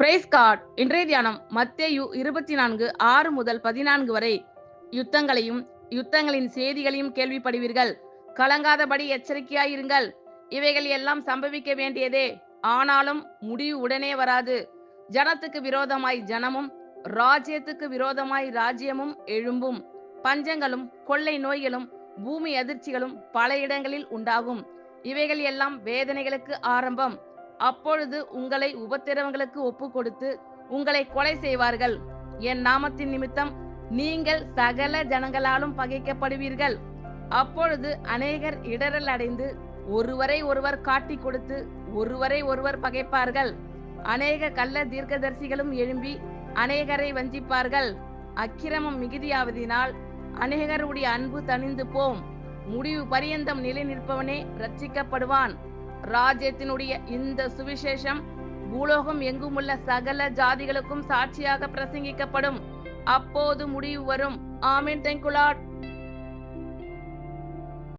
Price God. இன்றைய தியானம் மத்தேயு 24:6 முதல் 14 வரை. யுத்தங்களையும் யுத்தங்களின் செய்திகளையும் கேள்விப்படுவீர்கள். கலங்காதபடி எச்சரிக்கையாயிருங்கள். இவைகள் எல்லாம் சம்பவிக்க வேண்டியதே, ஆனாலும் முடிவு உடனே வராது. ஜனத்துக்கு விரோதமாய் ஜனமும் ராஜ்யத்துக்கு விரோதமாய் ராஜ்யமும் எழும்பும். பஞ்சங்களும் கொள்ளை நோய்களும் பூமி அதிர்ச்சிகளும் பல இடங்களில் உண்டாகும். இவைகள் எல்லாம் வேதனைகளுக்கு ஆரம்பம். அப்பொழுது உங்களை உபத்திரவங்களுக்கு ஒப்பு கொடுத்து உங்களை கொலை செய்வார்கள். என் நாமத்தின் நிமித்தம் நீங்கள் சகல ஜனங்களாலும் பகைக்கப்படுவீர்கள். அப்பொழுது அநேகர் இடரல் அடைந்து ஒருவரை ஒருவர் காட்டி கொடுத்து ஒருவரை ஒருவர் பகைப்பார்கள். அநேக கள்ள தீர்க்கதரிசிகளும் எழும்பி அநேகரை வஞ்சிப்பார்கள். அக்கிரமம் மிகுதியாவதினால் அநேகருடைய அன்பு தணிந்து போம். முடிவு பரியந்தம் நிலை நிற்பவனே ரட்சிக்கப்படுவான். ராஜ்யத்தினுடைய இந்த சுவிசேஷம் பூலோகம் எங்குமுள்ள சகல ஜாதிகளுக்கும் சாட்சியாக பிரசங்கிக்கப்படும். அப்போது முடிவு வரும். ஆமென். Thank you Lord.